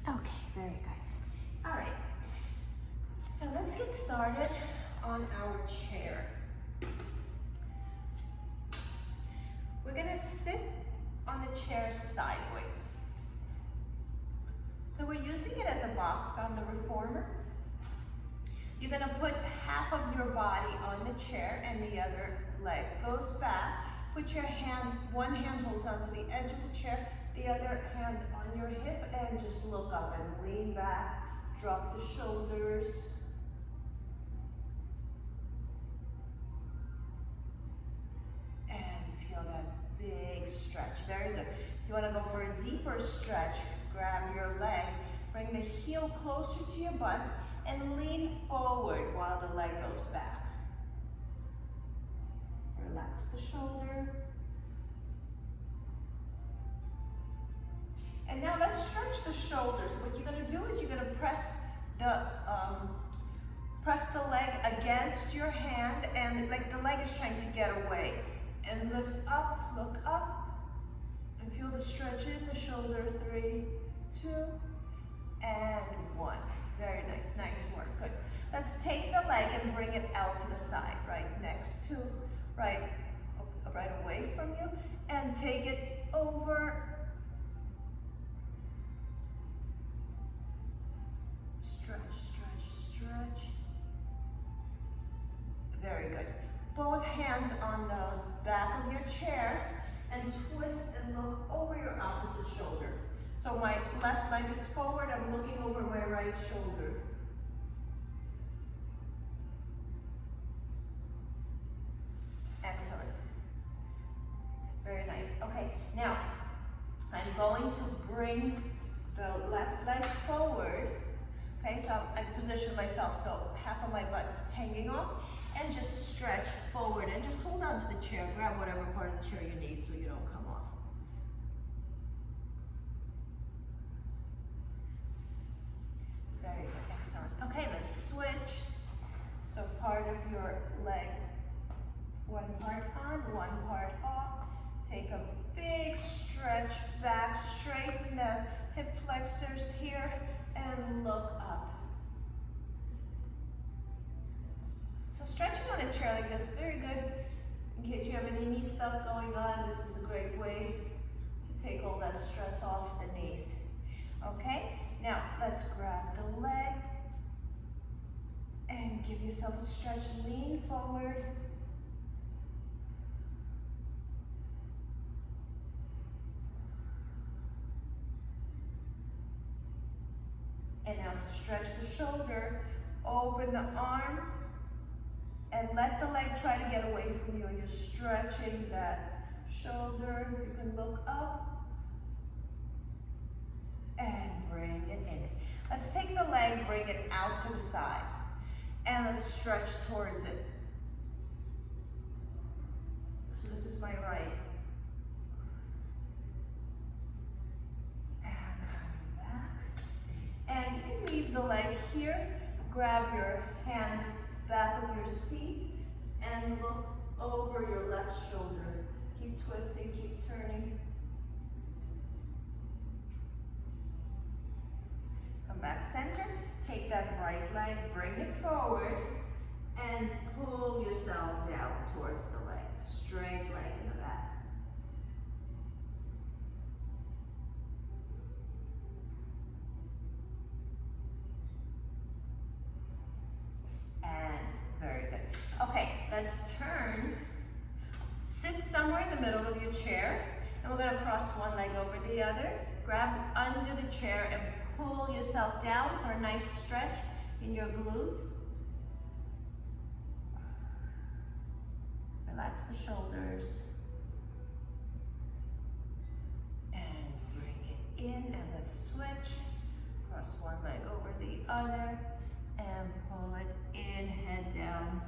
Okay, very good. All right, so let's get started on our chair. We're gonna sit on the chair sideways. So we're using it as a box on the reformer. You're gonna put half of your body on the chair and the other leg goes back. Put your hands, one hand holds onto the edge of the chair, the other hand on your hip, and just look up and lean back. Drop the shoulders. And feel that big stretch. Very good. If you want to go for a deeper stretch, grab your leg, bring the heel closer to your butt, and lean forward while the leg goes back. Relax the shoulder. And now let's stretch the shoulders. What you're going to do is you're going to press the leg against your hand, and like the leg is trying to get away. And lift up, look up, and feel the stretch in the shoulder. 3, 2, and 1. Very nice, nice work, good. Let's take the leg and bring it out to the side, right next to, right away from you, and take it over. Stretch, stretch, stretch. Very good. Both hands on the back of your chair and twist and look over your opposite shoulder. So my left leg is forward, I'm looking over my right shoulder. Excellent. Very nice. Okay, now I'm going to bring the left leg forward. Okay, so I position myself so half of my butt's hanging off, and just stretch forward and just hold on to the chair. Grab whatever part of the chair you need so you don't come off. Very good, excellent. Okay, let's switch. So part of your leg, one part on, one part off. Take a big stretch back, straighten the hip flexors here, and look up. So stretching on a chair like this, very good. In case you have any knee stuff going on, this is a great way to take all that stress off the knees. Okay, now let's grab the leg and give yourself a stretch. Lean forward. And now to stretch the shoulder, open the arm, and let the leg try to get away from you. You're stretching that shoulder. You can look up and bring it in. Let's take the leg, bring it out to the side, and let's stretch towards it. So this is my right. And you can leave the leg here, grab your hands back of your seat, and look over your left shoulder. Keep twisting, keep turning. Come back center, take that right leg, bring it forward, and pull yourself down towards the leg. Straight leg in the back. And very good. Okay, let's turn. Sit somewhere in the middle of your chair, and we're gonna cross one leg over the other. Grab under the chair and pull yourself down for a nice stretch in your glutes. Relax the shoulders. And bring it in, and let's switch. Cross one leg over the other. And pull it in, head down.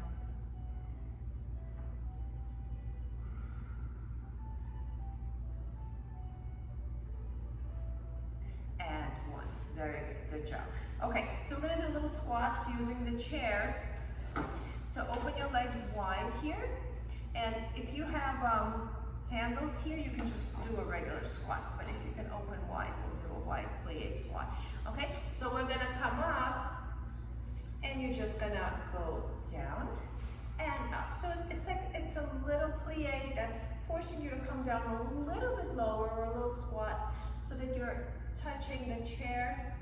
And 1. Very good, good job. Okay, so we're gonna do little squats using the chair. So open your legs wide here. And if you have handles here, you can just do a regular squat. But if you can open wide, we'll do a wide plie squat. Okay, so we're gonna come up and you're just gonna go down and up. So it's like, it's a little plie that's forcing you to come down a little bit lower or a little squat so that you're touching the chair.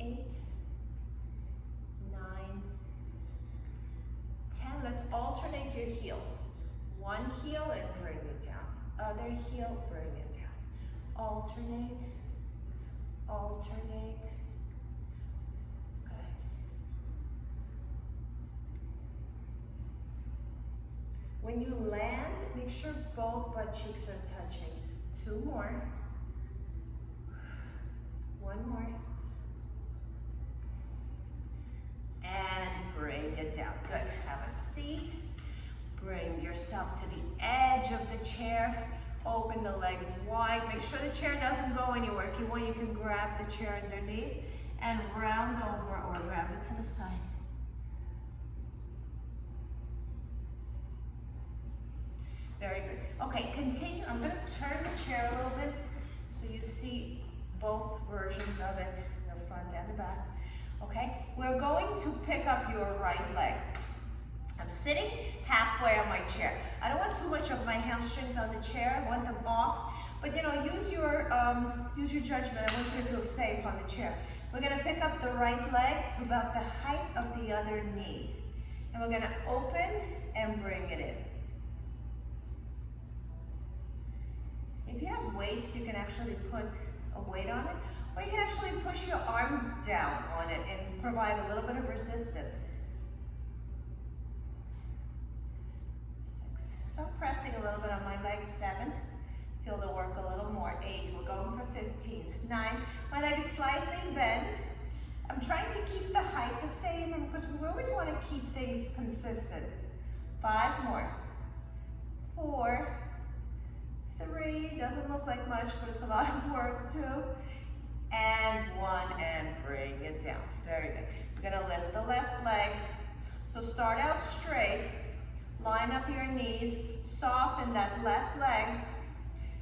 8, 9, 10. Let's alternate your heels. One heel and bring it down. Other heel, bring it down. Alternate, alternate. Good. When you land, make sure both butt cheeks are touching. 2 more. 1 more. And bring it down. Good. Have a seat. Bring yourself to the edge of the chair. Open the legs wide. Make sure the chair doesn't go anywhere. If you want, you can grab the chair underneath and round over or grab it to the side. Very good. Okay, continue. I'm going to turn the chair a little bit so you see both versions of it, the front and the back. Okay, we're going to pick up your right leg. I'm sitting halfway on my chair. I don't want too much of my hamstrings on the chair. I want them off. But you know, use your judgment. I want you to feel safe on the chair. We're going to pick up the right leg to about the height of the other knee. And we're going to open and bring it in. If you have weights, you can actually put a weight on it. Or you can actually push your arm down on it and provide a little bit of resistance. 6. So I'm pressing a little bit on my leg. 7. Feel the work a little more. 8. We're going for 15. 9. My leg is slightly bent. I'm trying to keep the height the same because we always want to keep things consistent. 5 more. 4. 3. Doesn't look like much, but it's a lot of work. 2. And 1, and bring it down. Very good. We're going to lift the left leg. So start out straight, line up your knees, soften that left leg,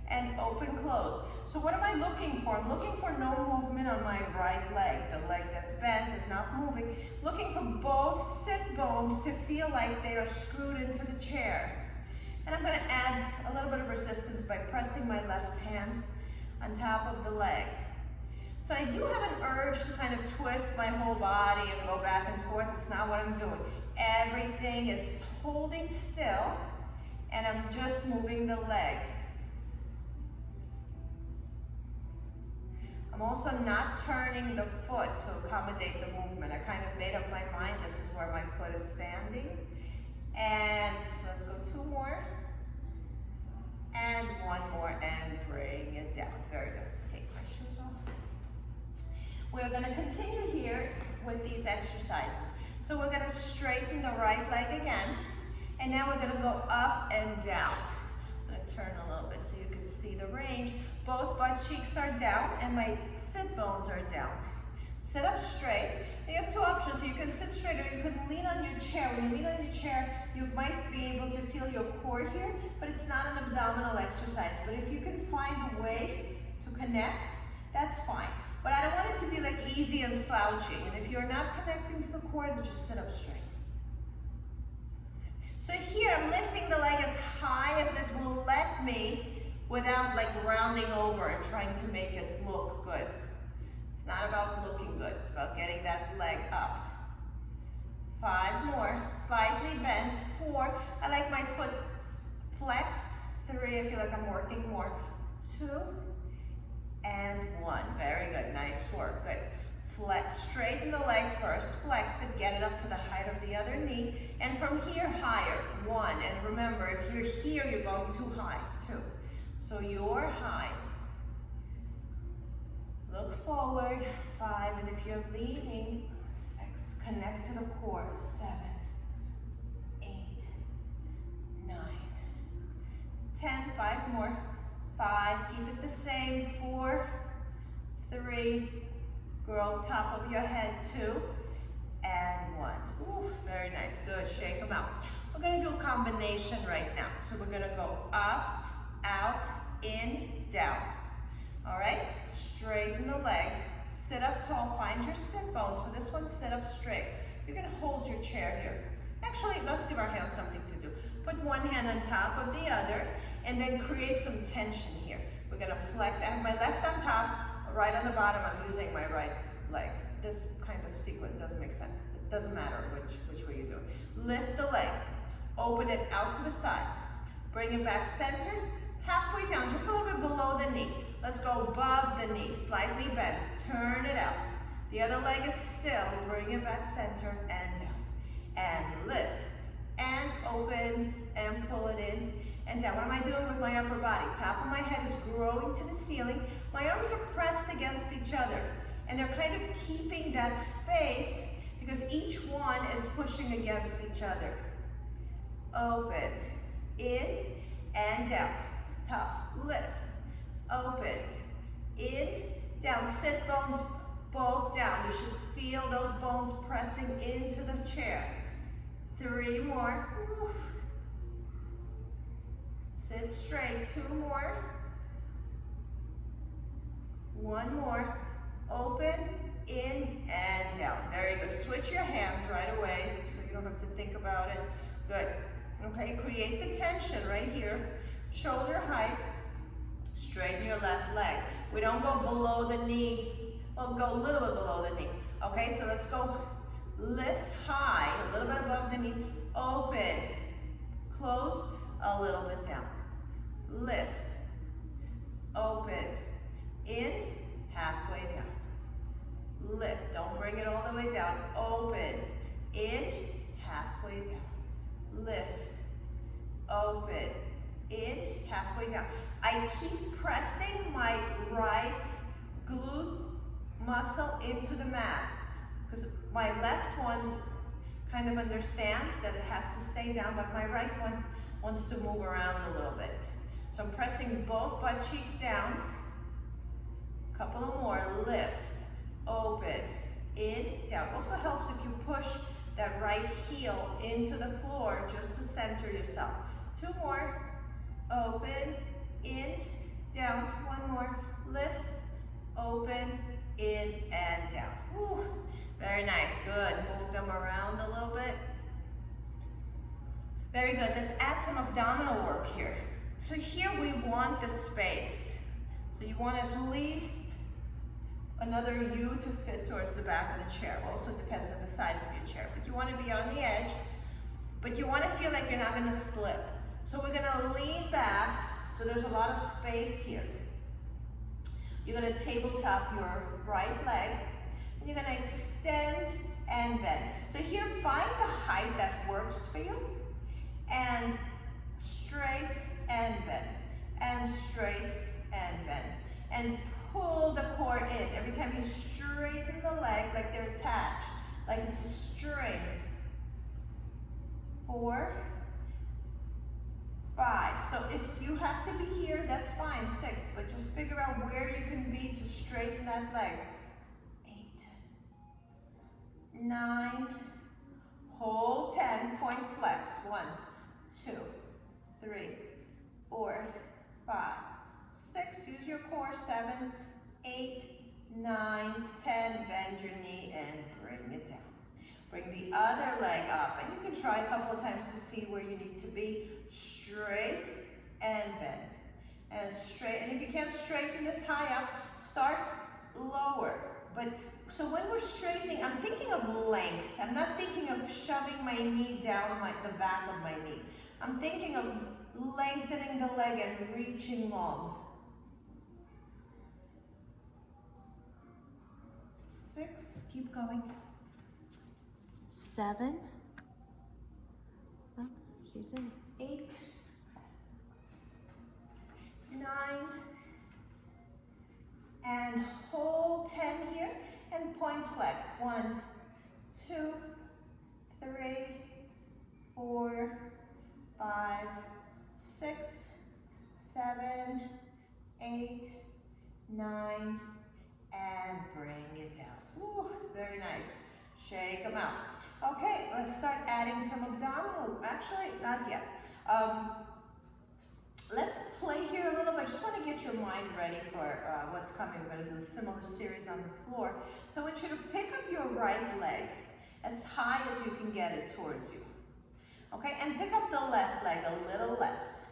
and open, close. So what am I looking for? I'm looking for no movement on my right leg. The leg that's bent is not moving. Looking for both sit bones to feel like they are screwed into the chair. And I'm going to add a little bit of resistance by pressing my left hand on top of the leg. So I do have an urge to kind of twist my whole body and go back and forth. It's not what I'm doing. Everything is holding still, and I'm just moving the leg. I'm also not turning the foot to accommodate the movement. I kind of made up my mind. This is where my foot is standing. And let's go 2 more. And 1 more, and bring it down. Very good. Take my shoes off. We're going to continue here with these exercises. So we're going to straighten the right leg again. And now we're going to go up and down. I'm going to turn a little bit so you can see the range. Both butt cheeks are down and my sit bones are down. Sit up straight. You have 2 options. So you can sit straight or you can lean on your chair. When you lean on your chair, you might be able to feel your core here, but it's not an abdominal exercise. But if you can find a way to connect, that's fine. But I don't want it to be like easy and slouchy. And if you're not connecting to the core, then just sit up straight. So here I'm lifting the leg as high as it will let me without like rounding over and trying to make it look good. It's not about looking good, it's about getting that leg up. 5 more, slightly bent. 4, I like my foot flexed. 3, I feel like I'm working more. 2, and 1. Very good, nice work, good. Flex, straighten the leg first, flex it, get it up to the height of the other knee, and from here higher. 1, and remember, if you're here, you're going too high. 2, so you're high. Look forward. 5, and if you're leaning, 6, connect to the core. 7, 8, 9, 10, 5 more. 5, keep it the same. 4, 3, grow top of your head. 2, and 1. Ooh, very nice, good, shake them out. We're gonna do a combination right now. So we're gonna go up, out, in, down. All right, straighten the leg, sit up tall, find your sit bones. For this one, sit up straight. You can hold your chair here. Actually, let's give our hands something to do. Put one hand on top of the other, and then create some tension here. We're gonna flex. I have my left on top, right on the bottom. I'm using my right leg. This kind of sequence doesn't make sense. It doesn't matter which way you do it. Lift the leg, open it out to the side. Bring it back centered, halfway down, just a little bit below the knee. Let's go above the knee, slightly bent, turn it out. The other leg is still, bring it back center and down. And lift, and open, and pull it in, and down. What am I doing with my upper body? Top of my head is growing to the ceiling. My arms are pressed against each other, and they're kind of keeping that space because each one is pushing against each other. Open, in, and down. This is tough. Lift, open, in, down. Sit bones both down. You should feel those bones pressing into the chair. 3 more. Oof. Sit straight. 2 more. 1 more. Open, in, and down. Very good. Switch your hands right away so you don't have to think about it. Good. Okay, create the tension right here. Shoulder height. Straighten your left leg. We don't go below the knee. Well, go a little bit below the knee. Okay, so let's go lift high, a little bit above the knee. Open, close, a little bit down. Lift, open, in, halfway down. Lift, don't bring it all the way down. Open, in, halfway down. Lift, open, in, halfway down. I keep pressing my right glute muscle into the mat because my left one kind of understands that it has to stay down, but my right one wants to move around a little bit. So I'm pressing both butt cheeks down. A couple of more. Lift, open, in, down. Also helps if you push that right heel into the floor just to center yourself. 2 more. Open, in, down. 1 more. Lift, open, in, and down. Whew. Very nice. Good. Move them around a little bit. Very good. Let's add some abdominal work here. So here we want the space. So you want at least another U to fit towards the back of the chair. Also depends on the size of your chair, but you want to be on the edge, but you want to feel like you're not going to slip. So we're going to lean back, so there's a lot of space here. You're going to tabletop your right leg, and you're going to extend and bend. So here, find the height that works for you, and straight and bend, and straight and bend, and pull the core in. Every time you straighten the leg, like they're attached, like it's a string. 4, 5. So if you have to be here, that's fine. 6, but just figure out where you can be to straighten that leg. 8, 9, hold 10, point flex. 1, 2, 3, 4, 5, 6. Use your core. 7, 8, 9, 10. Bend your knee and bring it down. Bring the other leg up, and you can try a couple of times to see where you need to be. Straight and bend, and straight. And if you can't straighten this high up, start lower. But so when we're straightening, I'm thinking of length. I'm not thinking of shoving my knee down the back of my knee. I'm thinking of lengthening the leg and reaching long. 6, keep going. 7, oh, she's in. 8, 9, and hold 10 here, and point flex. 1, 2, 3, 4, 5, 6, 7, 8, 9, and bring it down. Woo, very nice. Shake them out. Okay, let's start adding some abdominal. Actually, not yet. Let's play here a little bit. I just want to get your mind ready for what's coming. We're gonna do a similar series on the floor. So I want you to pick up your right leg as high as you can get it towards you. Okay, and pick up the left leg a little less.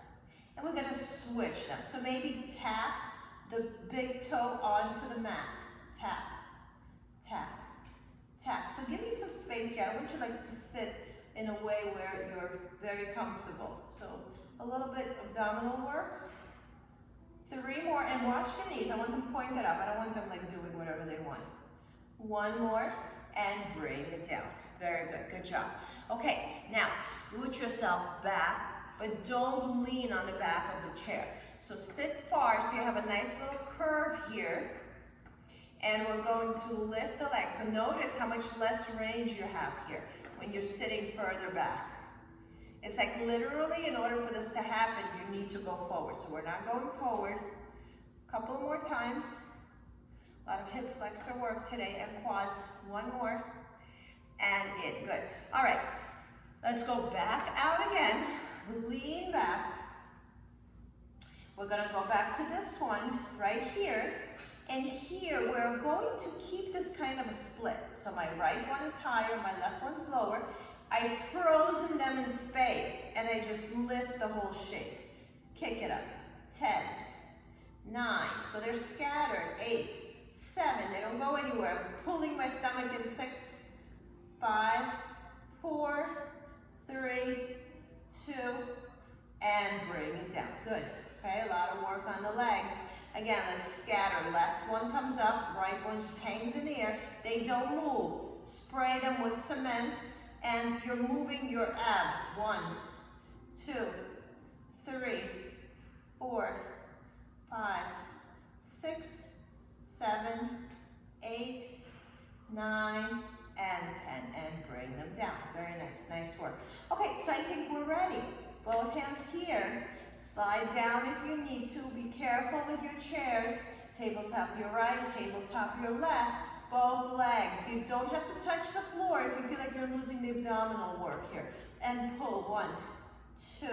And we're gonna switch them. So maybe tap the big toe onto the mat. Tap, tap, tap. So give me some space here. I want you like to sit in a way where you're very comfortable. So a little bit abdominal work. 3 more, and watch the knees. I want them pointed up. I don't want them like doing whatever they want. 1 more, and bring it down. Very good, good job. Okay, now scoot yourself back, but don't lean on the back of the chair. So sit far, so you have a nice little curve here, and we're going to lift the legs. So notice how much less range you have here when you're sitting further back. It's like literally, in order for this to happen, you need to go forward. So we're not going forward. A couple more times. A lot of hip flexor work today and quads. 1 more. And in. Good. All right. Let's go back out again. Lean back. We're going to go back to this one right here. And here, we're going to keep this kind of a split. So my right one is higher, my left one's lower. I've frozen them in space, and I just lift the whole shape. Kick it up. 10, 9, so they're scattered. 8, 7, they don't go anywhere. I'm pulling my stomach in. 6, 5, 4, 3, 2, and bring it down. Good. Okay, a lot of work on the legs. Again, let's scatter. Left one comes up, right one just hangs in the air. They don't move. Spray them with cement, and you're moving your abs. 1, 2, 3, 4, 5, 6, 7, 8, 9, and 10, and bring them down. Very nice, nice work. Okay, so I think we're ready. Both hands here. Slide down if you need to. Be careful with your chairs. Tabletop your right, tabletop your left. Both legs. You don't have to touch the floor if you feel like you're losing the abdominal work here. And pull. 1, 2,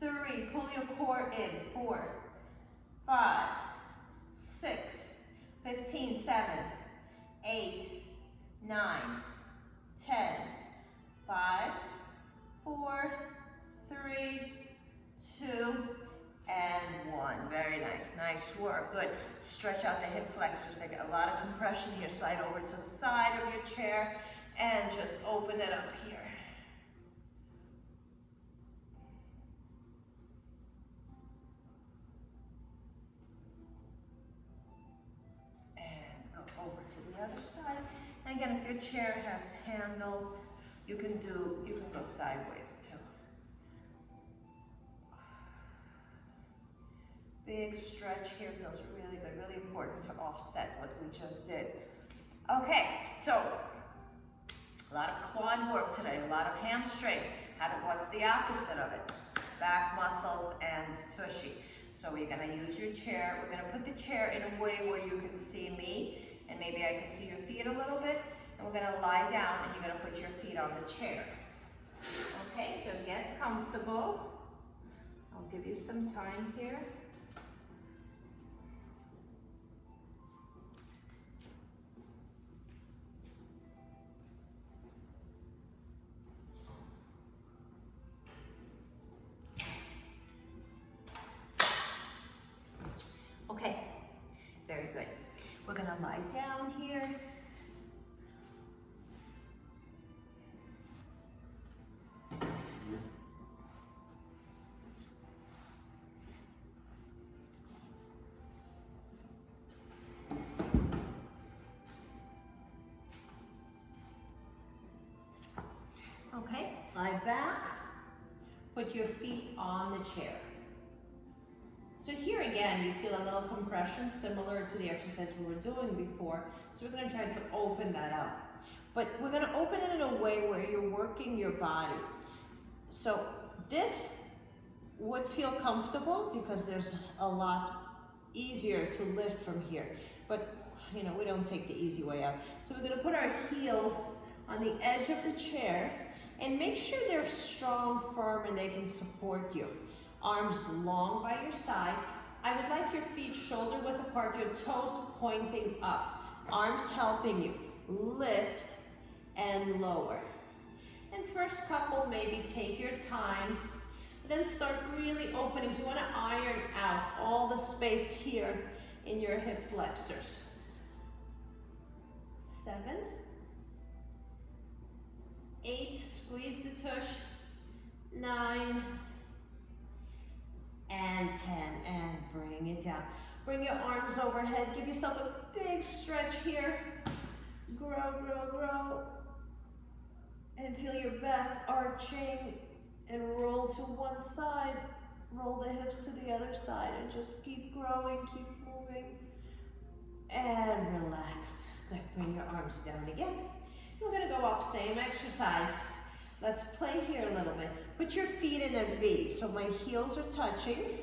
3. Pull your core in. 4, 5, 6, 15, 7, 8, 9, 10, 5, 4, 3, 2, and 1. Very nice. Nice work. Good. Stretch out the hip flexors. They get a lot of compression here. Slide over to the side of your chair and just open it up here. And go over to the other side. And again, if your chair has handles, you can go sideways too. Big stretch here, feels really good, really important to offset what we just did. Okay, so a lot of quad work today, a lot of hamstring. What's the opposite of it? Back muscles and tushy. So we're gonna use your chair. We're gonna put the chair in a way where you can see me, and maybe I can see your feet a little bit. And we're gonna lie down, and you're gonna put your feet on the chair. Okay, so get comfortable. I'll give you some time here. Okay, very good. We're gonna lie down here. Okay, lie back. Put your feet on the chair. So here again, you feel a little compression similar to the exercise we were doing before. So we're gonna try to open that up. But we're gonna open it in a way where you're working your body. So this would feel comfortable because there's a lot easier to lift from here. But you know, we don't take the easy way out. So we're gonna put our heels on the edge of the chair and make sure they're strong, firm, and they can support you. Arms long by your side. I would like your feet shoulder width apart, your toes pointing up. Arms helping you. Lift and lower. And first couple, maybe take your time. Then start really opening. So you want to iron out all the space here in your hip flexors. 7, 8, squeeze the tush. 9, and 10, and bring it down. Bring your arms overhead. Give yourself a big stretch here. Grow, grow, grow. And feel your back arching and roll to one side. Roll the hips to the other side and just keep growing, keep moving. And relax. Good, bring your arms down again. We're gonna go up, same exercise. Let's play here a little bit. Put your feet in a V, so my heels are touching.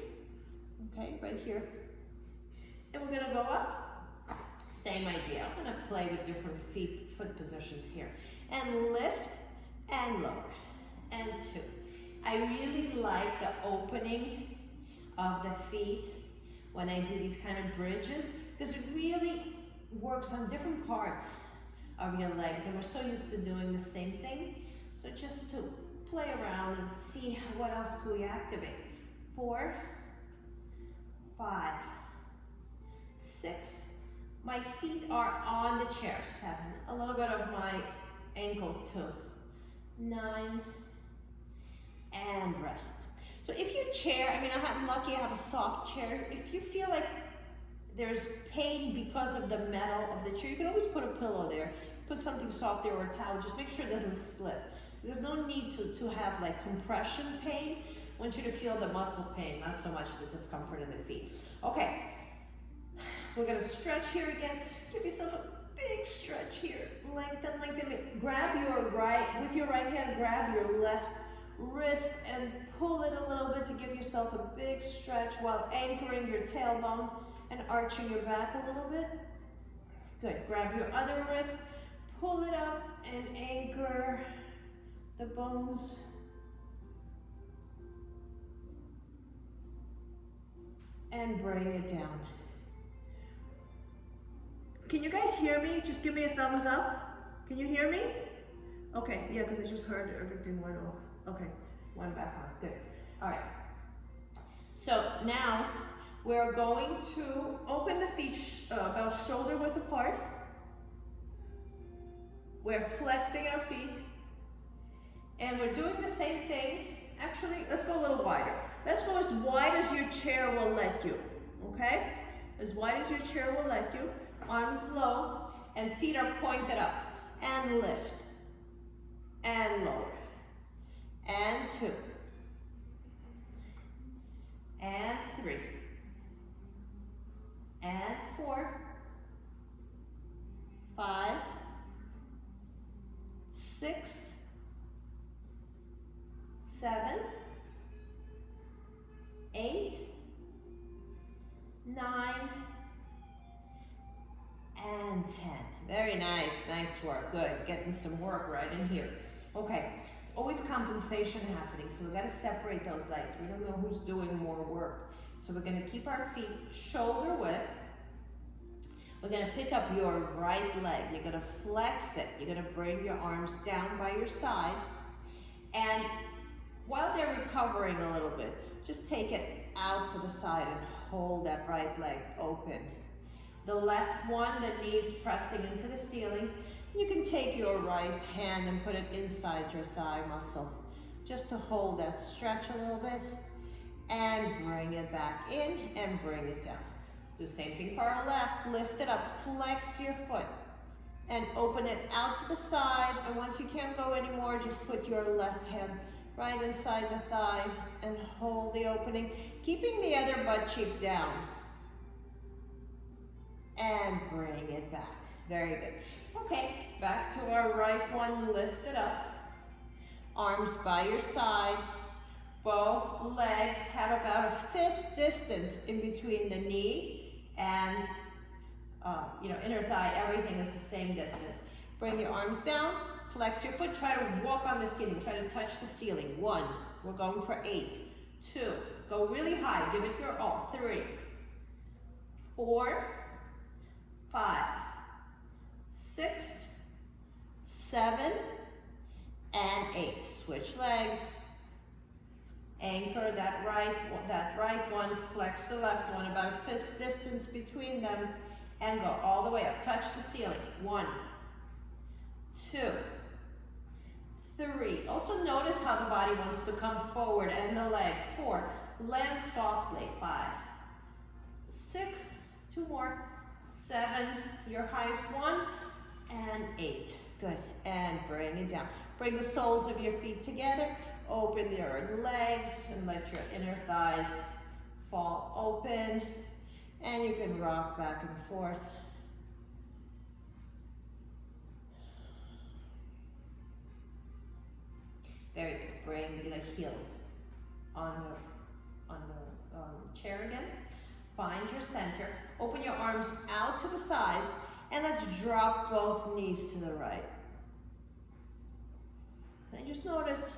Okay, right here. And we're gonna go up. Same idea. I'm gonna play with different foot positions here. And lift and lower. And 2. I really like the opening of the feet when I do these kind of bridges, because it really works on different parts of your legs, and we're so used to doing the same thing. So just to play around and see what else can we activate. 4, 5, 6. My feet are on the chair. 7. A little bit of my ankles too. 9, and rest. So if your chair, I'm lucky I have a soft chair. If you feel like there's pain because of the metal of the chair, you can always put a pillow there. Put something soft there or a towel. Just make sure it doesn't slip. There's no need to have like compression pain. I want you to feel the muscle pain, not so much the discomfort in the feet. Okay, we're gonna stretch here again. Give yourself a big stretch here. Lengthen, lengthen. Grab your with your right hand, grab your left wrist and pull it a little bit to give yourself a big stretch while anchoring your tailbone and arching your back a little bit. Good, grab your other wrist, pull it up and anchor the bones. And bring it down. Can you guys hear me? Just give me a thumbs up. Can you hear me? Okay, yeah, because I just heard everything went off. Okay, one back on, good. All right. So now we're going to open the feet about shoulder width apart. We're flexing our feet. And we're doing the same thing. Actually, let's go a little wider. Let's go as wide as your chair will let you, okay? As wide as your chair will let you. Arms low, and feet are pointed up. And lift. And lower. And 2. And 3. And 4. 5. 6. 7. 8. 9. And 10. Very nice, nice work. Good, getting some work right in here. Okay, always compensation happening, so we gotta separate those legs. We don't know who's doing more work. So we're gonna keep our feet shoulder width. We're gonna pick up your right leg. You're gonna flex it. You're gonna bring your arms down by your side. And while they're recovering a little bit, just take it out to the side and hold that right leg open. The left one, the knees pressing into the ceiling. You can take your right hand and put it inside your thigh muscle, just to hold that stretch a little bit, and bring it back in and bring it down. Let's do the same thing for our left. Lift it up, flex your foot, and open it out to the side. And once you can't go anymore, just put your left hand right inside the thigh and hold the opening, keeping the other butt cheek down. And bring it back. Very good. Okay, back to our right one. Lift it up. Arms by your side. Both legs have about a fist distance in between the knee and inner thigh. Everything is the same distance. Bring your arms down. Flex your foot. Try to walk on the ceiling. Try to touch the ceiling. 1. We're going for 8. 2. Go really high. Give it your all. 3. 4, 5, 6, 7, and 8. Switch legs. Anchor that right one, flex the left one, about a fist distance between them, and go all the way up. Touch the ceiling. 1, 2, 3. Also notice how the body wants to come forward and the leg. 4. Land softly. 5, 6. 2 more. 7. Your highest one. And 8. Good. And bring it down. Bring the soles of your feet together. Open your legs and let your inner thighs fall open. And you can rock back and forth. Very good. Bring the heels on the chair again. Find your center. Open your arms out to the sides. And let's drop both knees to the right. And just notice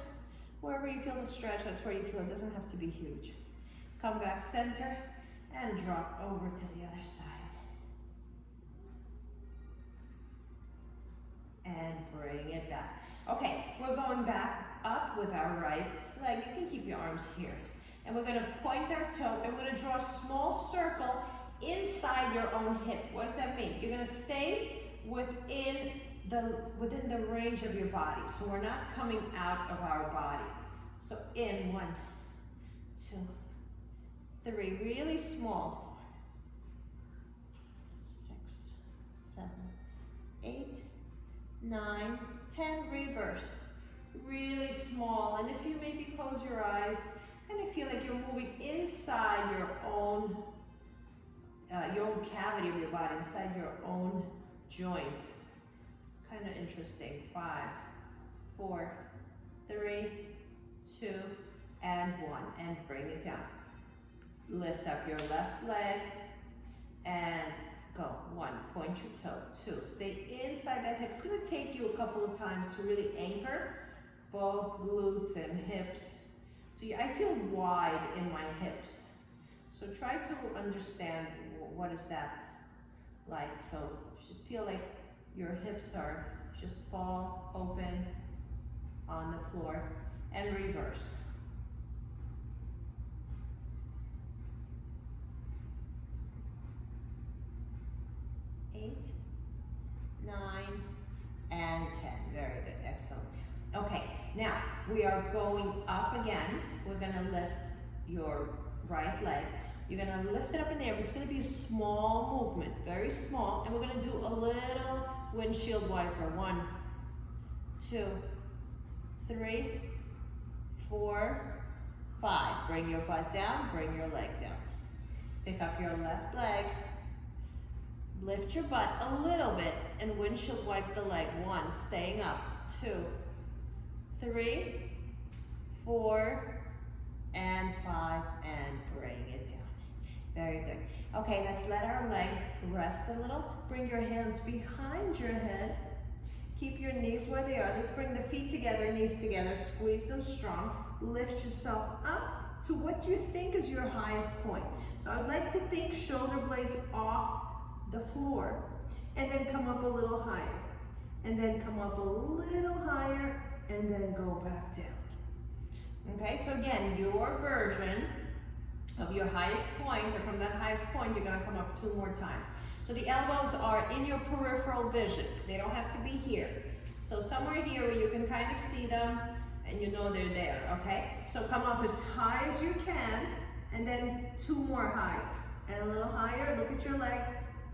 wherever you feel the stretch, that's where you feel it. Doesn't have to be huge. Come back center and drop over to the other side. And bring it back. Okay, we're going back up with our right leg. You can keep your arms here. And we're gonna point our toe and we're gonna draw a small circle inside your own hip. What does that mean? You're gonna stay within the range of your body. So we're not coming out of our body. So in 1, 2, 3, really small. 6, 7, 8, 9, 10, reverse. Really small. And if you maybe close your eyes, kind of feel like you're moving inside your own cavity of your body, inside your own joint. It's kind of interesting. 5, 4, 3, 2, and 1. And bring it down. Lift up your left leg and go. 1, point your toe. 2, stay inside that hip. It's going to take you a couple of times to really anchor both glutes and hips. So I feel wide in my hips. So try to understand what is that like. So you should feel like your hips are just fall open on the floor and reverse. 8, 9, and 10. Very good, excellent. Okay, now we are going up again. We're gonna lift your right leg. You're gonna lift it up in the air, but it's gonna be a small movement, very small. And we're gonna do a little windshield wiper. 1, 2, 3, 4, 5. Bring your butt down, bring your leg down. Pick up your left leg. Lift your butt a little bit and windshield wipe the leg. 1, staying up. 2, 3, 4, and 5, and bring it down. Very good. Okay, let's let our legs rest a little. Bring your hands behind your head. Keep your knees where they are. Let's bring the feet together, knees together. Squeeze them strong. Lift yourself up to what you think is your highest point. So I'd like to think shoulder blades off the floor, and then come up a little higher, and then come up a little higher, and then go back down. Okay, so again, your version of your highest point, or from that highest point, you're gonna come up 2 more times. So the elbows are in your peripheral vision. They don't have to be here. So somewhere here where you can kind of see them, and you know they're there, okay? So come up as high as you can, and then 2 more heights. And a little higher, look at your legs,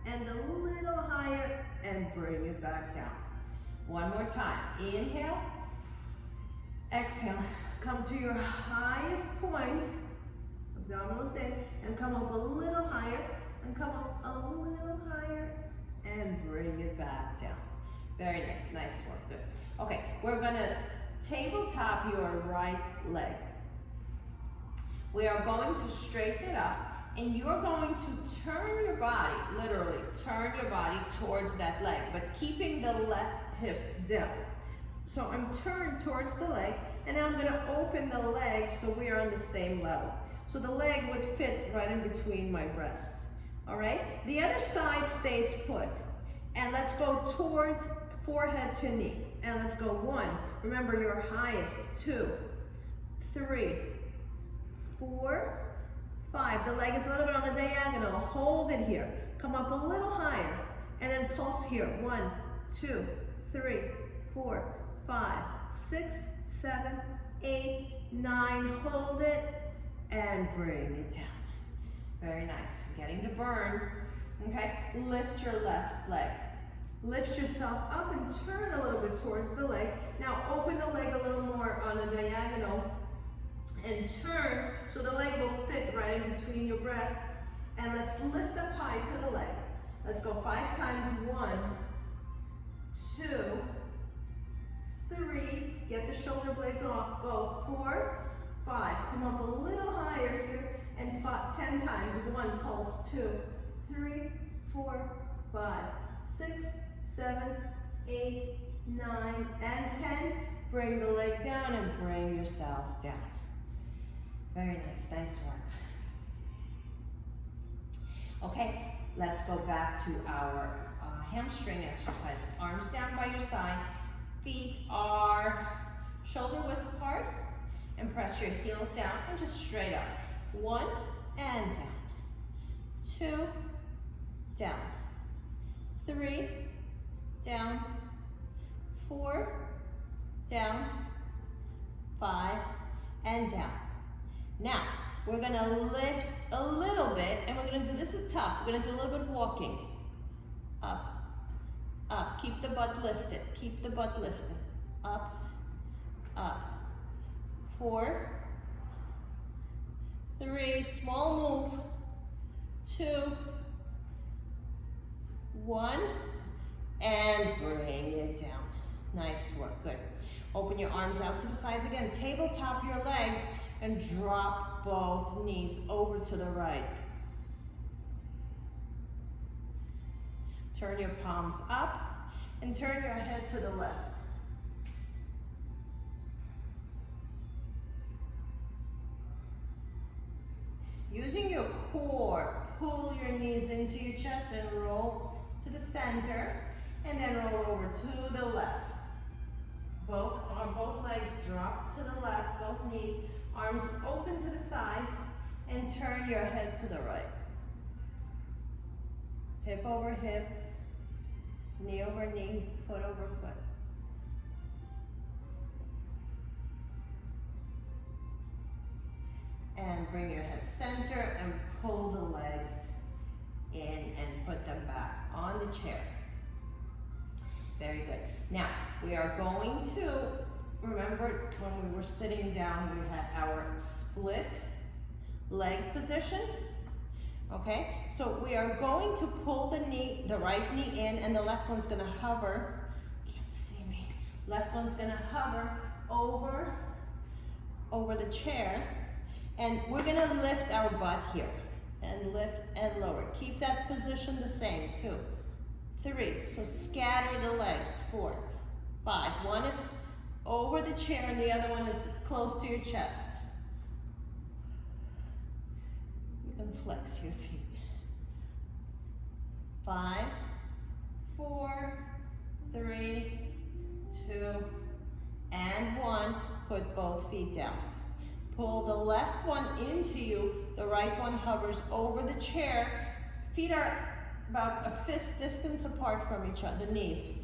and a little higher, and bring it back down. 1 more time. Inhale, exhale. Come to your highest point, abdominals in, and come up a little higher, and come up a little higher, and bring it back down. Very nice, nice work, good. Okay, we're gonna tabletop your right leg. We are going to straighten it up, and you're going to turn your body, literally turn your body towards that leg, but keeping the left hip down. So I'm turned towards the leg, and now I'm gonna open the leg so we are on the same level. So the leg would fit right in between my breasts. all right? The other side stays put. And let's go towards forehead to knee. And let's go 1. Remember your highest. 2, 3, 4, 5. The leg is a little bit on the diagonal. Hold it here. Come up a little higher. And then pulse here. 1, 2, 3, 4, 5, 6, 7, 8, 9. Hold it and bring it down. Very nice. We're getting the burn. Okay, lift your left leg. Lift yourself up and turn a little bit towards the leg. Now open the leg a little more on a diagonal and turn so the leg will fit right in between your breasts. And let's lift up high to the leg. Let's go 5 times. 1, 2, 3. Get the shoulder blades off. Go 4, 5. Come up a little higher here. And 10 times. 1, pulse. 2, 3, 4, 5, 6, 7, 8, 9, and 10. Bring the leg down and bring yourself down. Very nice, nice work. Okay, let's go back to our hamstring exercises. Arms down by your side, feet are shoulder width apart, and press your heels down and just straight up. 1 and down. 2, down. 3, down. 4, down. 5, and down. Now, we're gonna lift a little bit, and we're gonna do, this is tough, we're gonna do a little bit of walking. Up, up, keep the butt lifted, keep the butt lifted. Up, up. 4, 3, small move. 2, 1, and bring it down. Nice work, good. Open your arms out to the sides again. Tabletop your legs and drop both knees over to the right. Turn your palms up and turn your head to the left. Using your core, pull your knees into your chest and roll to the center, and then roll over to the left. Both legs drop to the left, both knees, arms open to the sides, and turn your head to the right. Hip over hip, knee over knee, foot over foot. And bring your head center and pull the legs in and put them back on the chair. Very good. Now, we are going to, remember when we were sitting down, we had our split leg position. Okay, so we are going to pull the right knee in, and the left one's gonna hover. Can't see me. Left one's gonna hover over the chair, and we're gonna lift our butt here, and lift and lower. Keep that position the same. 2, 3. So scatter the legs. 4, 5. One is over the chair, and the other one is close to your chest. You can flex your feet. 5, 4, 3, 2, and 1. Put both feet down. Pull the left one into you, the right one hovers over the chair. Feet are about a fist distance apart from each other, the knees.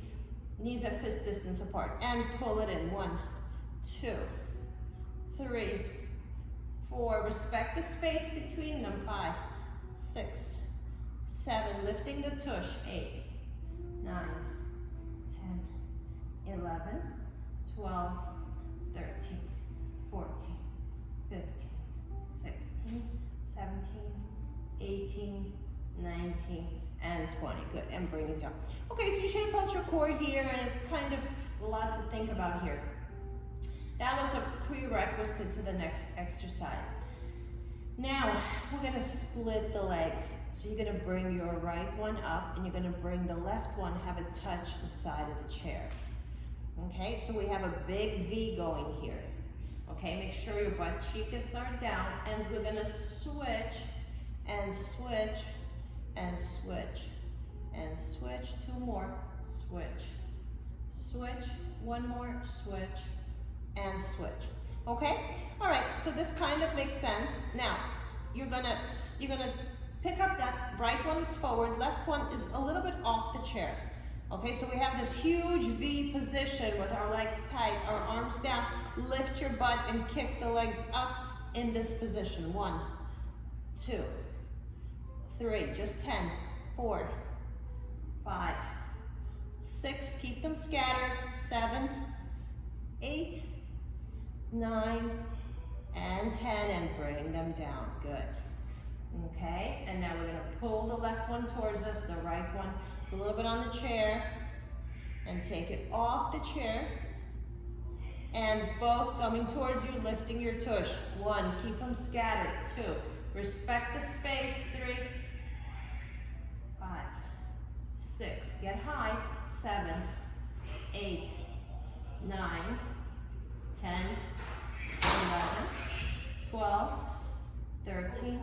Knees are fist distance apart, and pull it in. 1, 2, 3, 4. Respect the space between them. 5, 6, 7. Lifting the tush. 8, 9, 10, 11, 12, 13, 14, 15, 16, 17, 18, 19, and 20. Good, and bring it down. Okay, so you should have felt your core here, and it's kind of a lot to think about here. That was a prerequisite to the next exercise. Now, we're gonna split the legs. So you're gonna bring your right one up, and you're gonna bring the left one, have it touch the side of the chair. Okay, so we have a big V going here. Okay, make sure your butt cheeks are down, and we're gonna switch and switch and switch, and switch, 2 more, switch, switch, 1 more, switch, and switch. Okay? All right, so this kind of makes sense. Now, you're gonna pick up that right one is forward, left one is a little bit off the chair. Okay, so we have this huge V position with our legs tight, our arms down. Lift your butt and kick the legs up in this position. 1, 2, 3, just 10, 4, 5, 6, keep them scattered, 7, 8, 9, and 10, and bring them down, good. Okay, and now we're gonna pull the left one towards us, the right one, it's a little bit on the chair, and take it off the chair, and both coming towards you, lifting your tush. 1, keep them scattered, 2, respect the space, 3, 5, 6, get high, 7, 8, 9, 10, 11, 12, 13,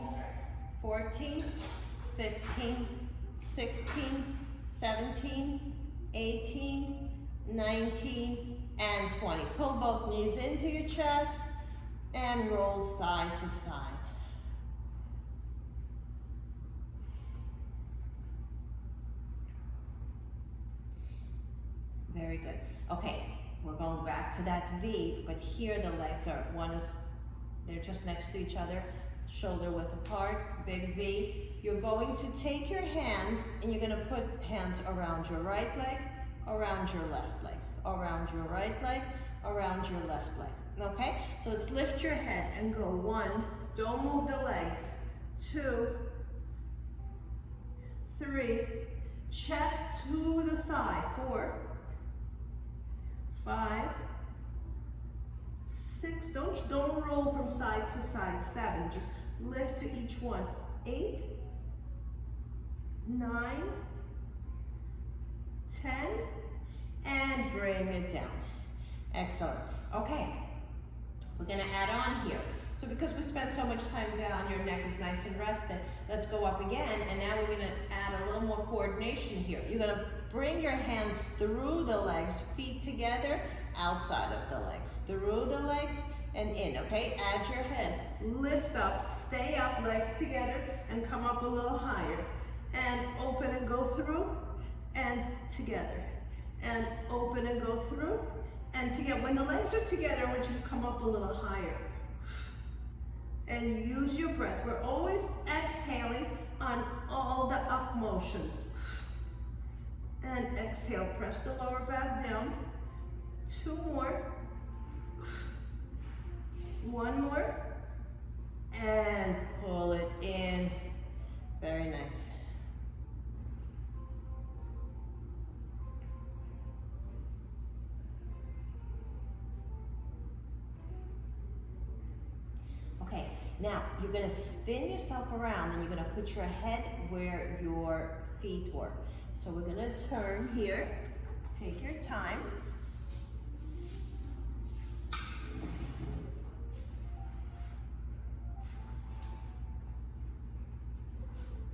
14, 15, 16, 17, 18, 19, and 20. Pull both knees into your chest and roll side to side. Very good. Okay, we're going back to that V, but here the legs are, they're just next to each other, shoulder width apart, big V. You're going to take your hands and you're gonna put hands around your right leg, around your left leg, around your right leg, around your left leg, okay? So let's lift your head and go 1, don't move the legs, 2, 3, chest to the thigh, 4, 5, 6, don't roll from side to side, 7, just lift to each one, 8, 9, 10, and bring it down. Excellent. Okay, we're gonna add on here. So because we spent so much time down, your neck is nice and rested, let's go up again, and now we're gonna add a little more coordination here. You're gonna bring your hands through the legs, feet together, outside of the legs, through the legs, and in, okay? Add your head, lift up, stay up, legs together, and come up a little higher. And open and go through, and together. And open and go through, and together. When the legs are together, I want you to come up a little higher. And use your breath. We're always exhaling on all the up motions. And exhale, press the lower back down. 2 more. 1 more. And pull it in. Very nice. Okay, now you're gonna spin yourself around and you're gonna put your head where your feet were. So we're gonna turn here, take your time.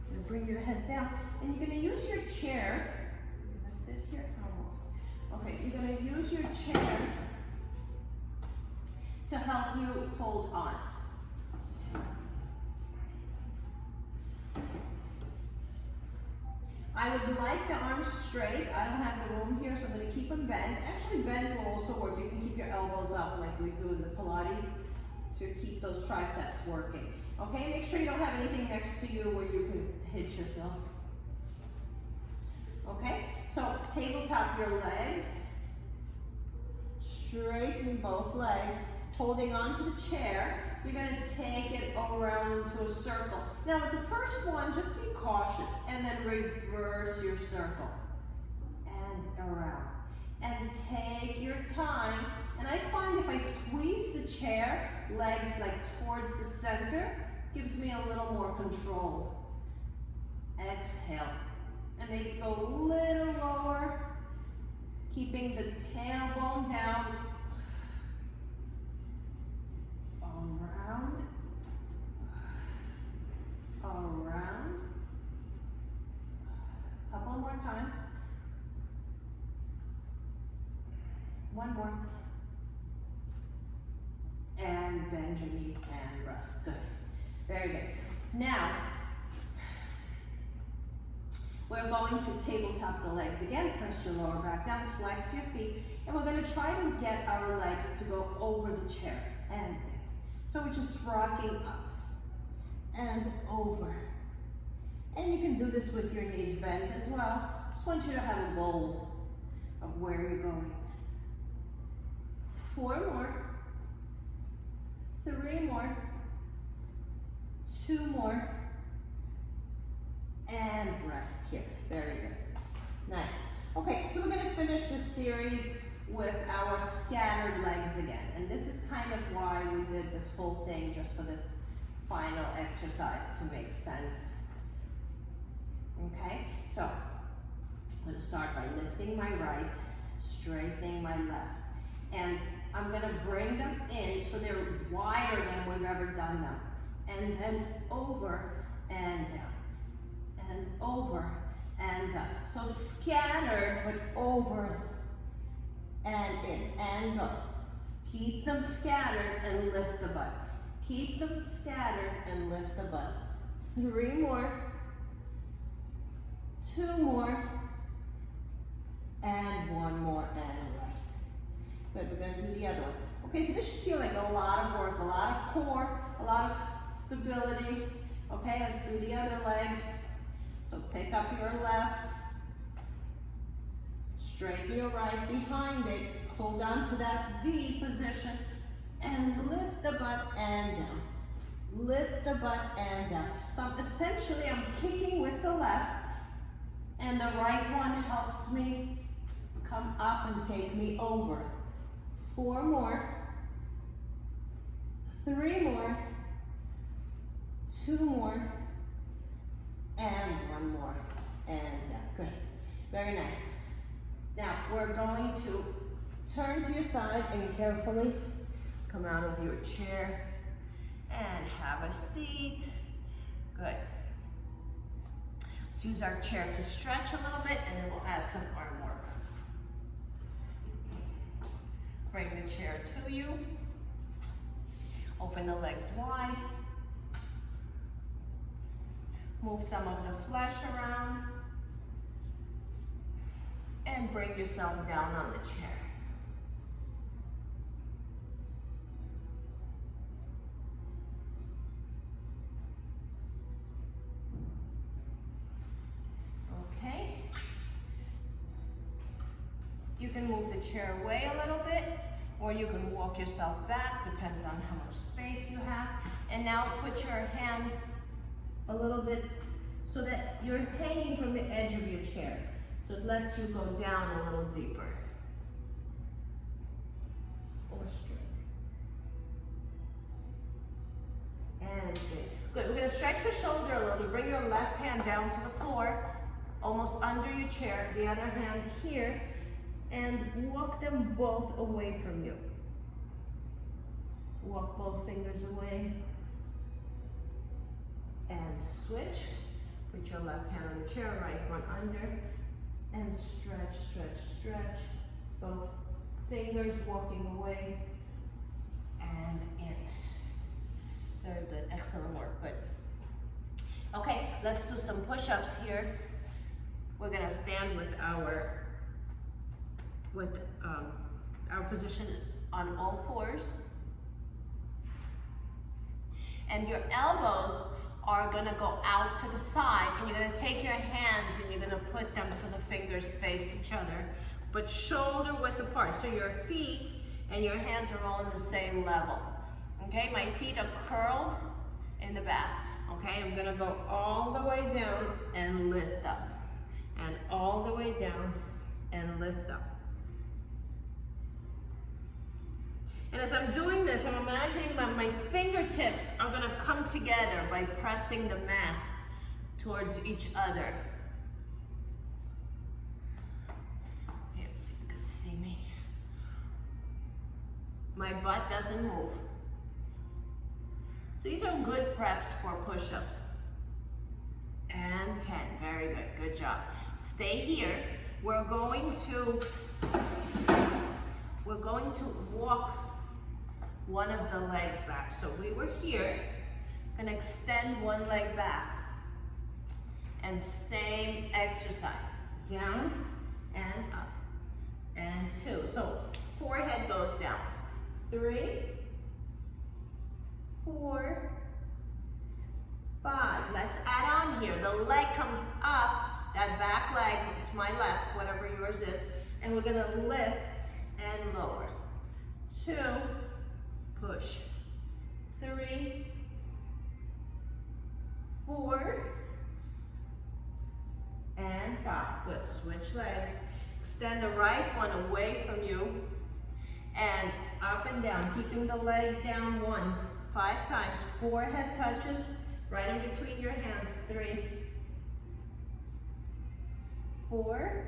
You're gonna bring your head down and you're gonna use your chair. You're gonna fit here, almost. Okay, you're gonna use your chair to help you hold on. I would like the arms straight. I don't have the room here, so I'm going to keep them bent. Actually, bend will also work. You can keep your elbows up like we do in the Pilates to keep those triceps working. Okay, make sure you don't have anything next to you where you can hit yourself. Okay, so tabletop your legs. Straighten both legs. Holding onto the chair. You're going to take it around into a circle. Now with the first one, just be cautious and then reverse your circle. And around. And take your time. And I find if I squeeze the chair, legs like towards the center, gives me a little more control. Exhale. And maybe go a little lower. Keeping the tailbone down. Around, around, more times. One more. And bend your knees and rest. Good. Very good. Now, we're going to tabletop the legs again. Press your lower back down, flex your feet, and we're going to try to get our legs to go over the chair. And so we're just rocking up and over. And you can do this with your knees bent as well. Just want you to have a goal of where you're going. 4 more. 3 more. 2 more. And rest here. Very good. Nice. Okay, so we're going to finish this series with our scattered legs again. And this is kind of why we did this whole thing, just for this final exercise to make sense. Okay, so I'm going to start by lifting my right, straightening my left. And I'm going to bring them in so they're wider than we've ever done them. And then over and down. And over and down. So scattered, but over and in and go. Keep them scattered and lift the butt. Keep them scattered and lift the butt. 3 more. 2 more. And 1 more and rest. Good, we're going to do the other one. Okay, so this should feel like a lot of work, a lot of core, a lot of stability. Okay, let's do the other leg. So pick up your left, straighten your right behind it, hold on to that V position, and lift the butt and down. Lift the butt and down. So I'm kicking with the left, and the right one helps me come up and take me over. 4 more, 3 more, 2 more, and 1 more, and down. Good. Very nice. Now, we're going to turn to your side and carefully come out of your chair and have a seat. Good. Let's use our chair to stretch a little bit, and then we'll add some arm work. Bring the chair to you. Open the legs wide. Move some of the flesh around. And bring yourself down on the chair. Okay. You can move the chair away a little bit, or you can walk yourself back, depends on how much space you have. And now put your hands a little bit so that you're hanging from the edge of your chair. So it lets you go down a little deeper. Or straight. And straight. Good, we're gonna stretch the shoulder a little. Bring your left hand down to the floor, almost under your chair, the other hand here, and walk them both away from you. Walk both fingers away. And switch. Put your left hand on the chair, right one under. And stretch, stretch, stretch. Both fingers walking away and in. Very good, excellent work, good. Okay, let's do some push-ups here. We're gonna stand with our position on all fours. And your elbows are gonna go out to the side, and you're gonna take your hands and you're gonna put them so the fingers face each other, but shoulder width apart. So your feet and your hands are all in the same level. Okay, my feet are curled in the back. Okay, I'm gonna go all the way down and lift up. And all the way down and lift up. And as I'm doing this, I'm imagining that my fingertips are gonna come together by pressing the mat towards each other. Here, so you can see me. My butt doesn't move. So these are good preps for push-ups. And 10, very good, good job. stay here. We're going to walk one of the legs back. So we were here, gonna extend one leg back. And same exercise, down and up, and 2. So forehead goes down. 3, 4, 5. Let's add on here. The leg comes up, that back leg, it's my left, whatever yours is, and we're gonna lift and lower. 2, push. 3, 4, and 5. Good. Switch legs. Extend the right one away from you. And up and down. Keeping the leg down 1. 5 times. Forehead touches right in between your hands. 3, 4,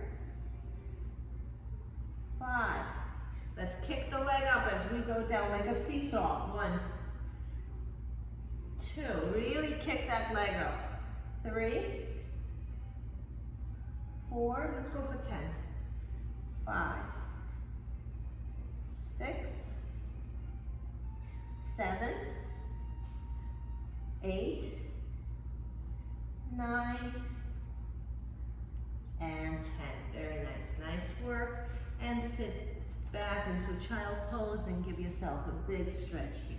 5. Let's kick the leg up as we go down like a seesaw. 1, 2. Really kick that leg up. 3, 4, let's go for 10. 5, 6, 7, 8, 9, and 10. Very nice. Nice work. And sit back into child pose and give yourself a big stretch here.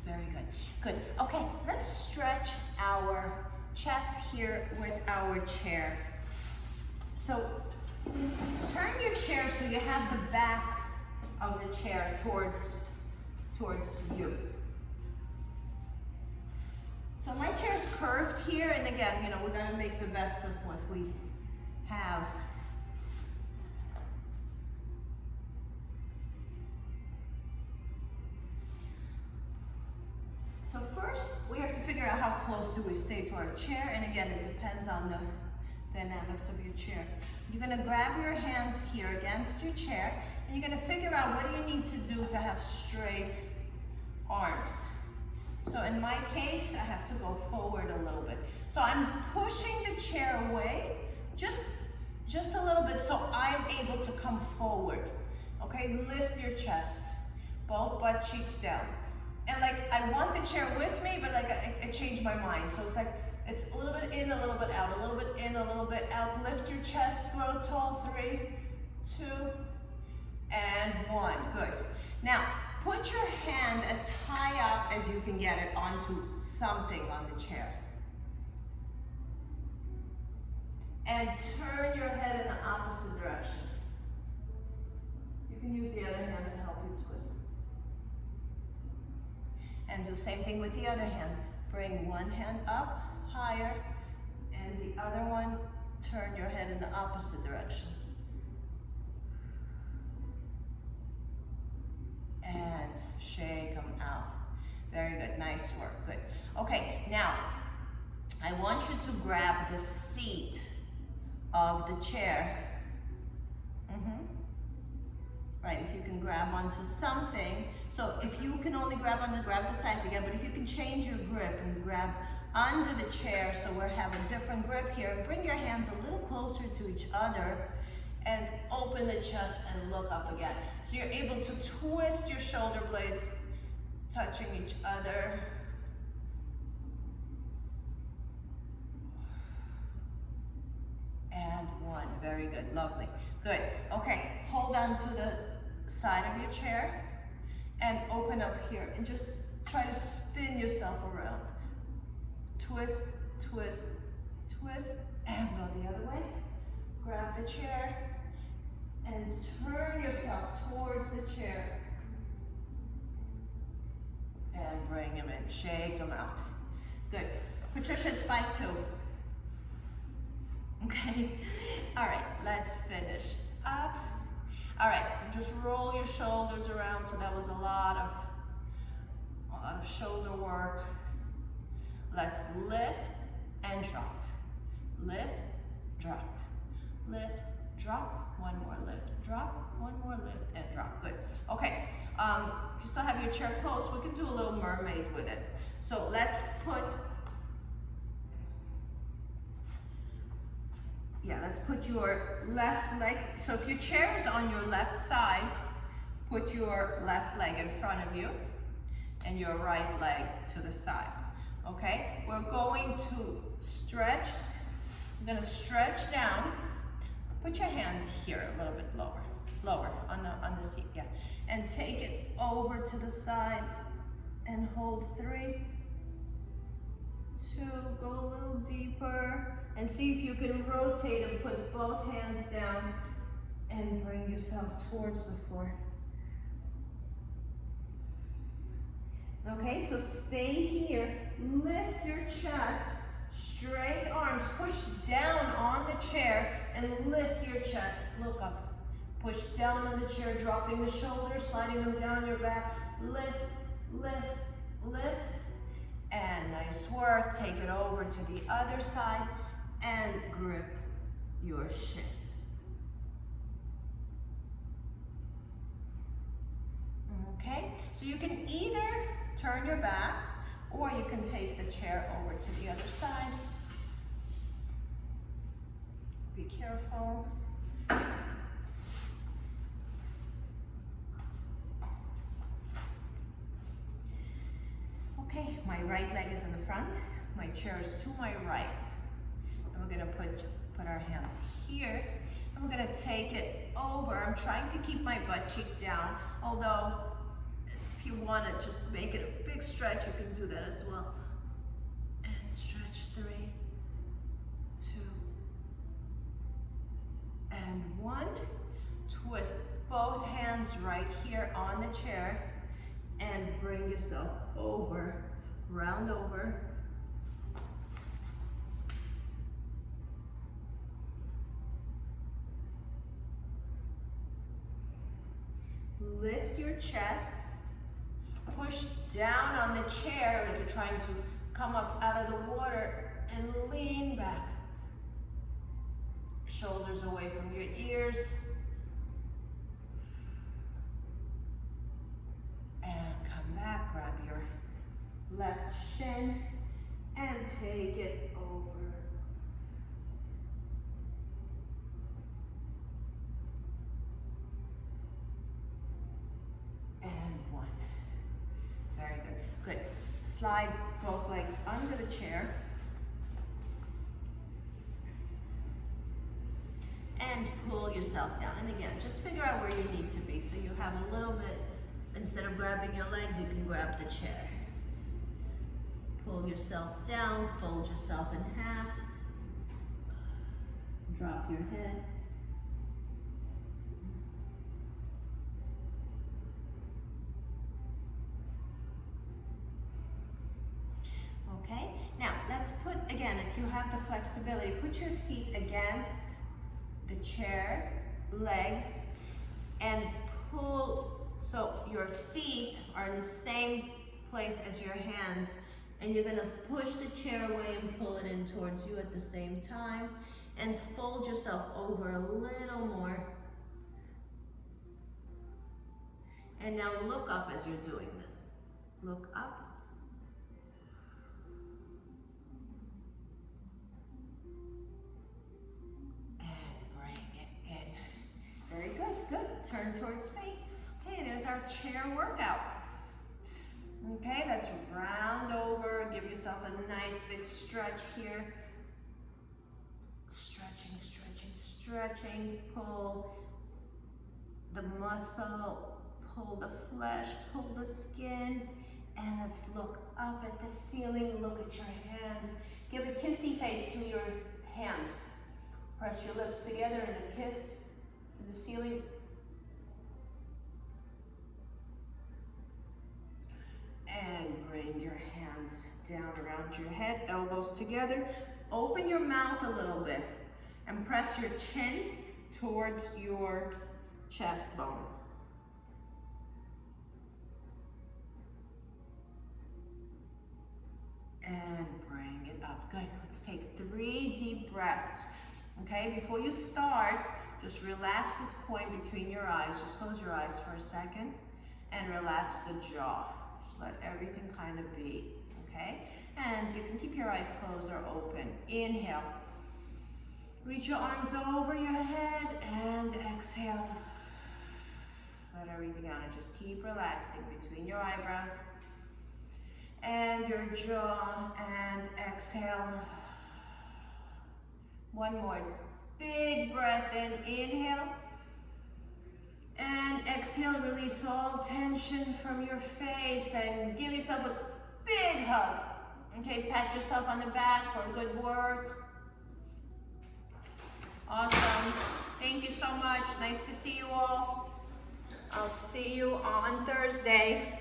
Very good. Good. Okay, let's stretch our chest here with our chair. So turn your chair so you have the back of the chair towards you. So my chair's curved here, and again, you know, we're gonna make the best of what we have. So first, we have to figure out how close do we stay to our chair, and again, it depends on the dynamics of your chair. You're gonna grab your hands here against your chair, and you're gonna figure out what do you need to do to have straight arms. So in my case, I have to go forward a little bit. So I'm pushing the chair away, just a little bit, so I'm able to come forward. Okay, lift your chest, both butt cheeks down. And like, I want the chair with me, but like, I changed my mind. So it's like, it's a little bit in, a little bit out, a little bit in, a little bit out. Lift your chest, grow tall. 3, 2, and 1. Good. Now, put your hand as high up as you can get it onto something on the chair. And turn your head in the opposite direction. You can use the other hand to help you twist. And do the same thing with the other hand. Bring one hand up, higher, and the other one, turn your head in the opposite direction. And shake them out. Very good, nice work, good. Okay, now, I want you to grab the seat of the chair. Right, if you can grab onto something. So if you can only grab the sides again, but if you can change your grip and grab under the chair so we have a different grip here, bring your hands a little closer to each other and open the chest and look up again. So you're able to twist your shoulder blades, touching each other. And 1, very good, lovely. Good, okay, hold on to the side of your chair and open up here and just try to spin yourself around. Twist, twist, twist, and go the other way. Grab the chair and turn yourself towards the chair. And bring them in, shake them out. Good. Patricia, it's 5-2. Okay, all right, let's finish up. All right, just roll your shoulders around. So that was a lot of shoulder work. Let's lift and drop. Lift, drop. Lift, drop, one more lift, drop, one more lift, and drop. Good. Okay, if you still have your chair closed, we can do a little mermaid with it. So let's put, let's put your left leg, so if your chair is on your left side, put your left leg in front of you and your right leg to the side. Okay, we're going to stretch. I'm gonna stretch down. Put your hand here a little bit lower on the seat, yeah. And take it over to the side and hold 3, 2, go a little deeper, and see if you can rotate and put both hands down and bring yourself towards the floor. Okay, so stay here, lift your chest, straight arms, push down on the chair and lift your chest, look up. Push down on the chair, dropping the shoulders, sliding them down your back, lift, lift, lift, and nice work. Take it over to the other side and grip your shin. Okay, so you can either turn your back or you can take the chair over to the other side. Be careful. Okay, my right leg is in the front, my chair is to my right. And we're gonna put our hands here, and we're gonna take it over. I'm trying to keep my butt cheek down, although if you wanna just make it a big stretch, you can do that as well. And stretch 3, 2, and 1. Twist both hands right here on the chair and bring yourself over, round over. Lift your chest, push down on the chair like you're trying to come up out of the water and lean back. Shoulders away from your ears. And come back, grab your left shin and take it over. And 1. Very good. Good. Slide both legs under the chair. And pull yourself down. And again, just figure out where you need to be. So you have a little bit, instead of grabbing your legs, you can grab the chair. Pull yourself down, fold yourself in half. Drop your head. Okay, now let's put, again, if you have the flexibility, put your feet against the chair, legs, and pull, so your feet are in the same place as your hands, and you're gonna push the chair away and pull it in towards you at the same time, and fold yourself over a little more. And now look up as you're doing this. Look up. Very good, good. Turn towards me. Okay, there's our chair workout. Okay, let's round over. Give yourself a nice big stretch here. Stretching, stretching, stretching. Pull the muscle, pull the flesh, pull the skin. And let's look up at the ceiling. Look at your hands. Give a kissy face to your hands. Press your lips together in a kiss. The ceiling. And bring your hands down around your head, elbows together. Open your mouth a little bit and press your chin towards your chest bone. And bring it up. Good. Let's take 3 deep breaths. Okay, before you start, Just relax this point between your eyes. Just close your eyes for a second and relax the jaw. Just let everything kind of be, okay? And you can keep your eyes closed or open. Inhale. Reach your arms over your head and exhale. Let everything out and just keep relaxing between your eyebrows and your jaw, and exhale. One more big breath in. Inhale. And exhale, release all tension from your face and give yourself a big hug. Okay, pat yourself on the back for good work. Awesome. Thank you so much. Nice to see you all. I'll see you on Thursday.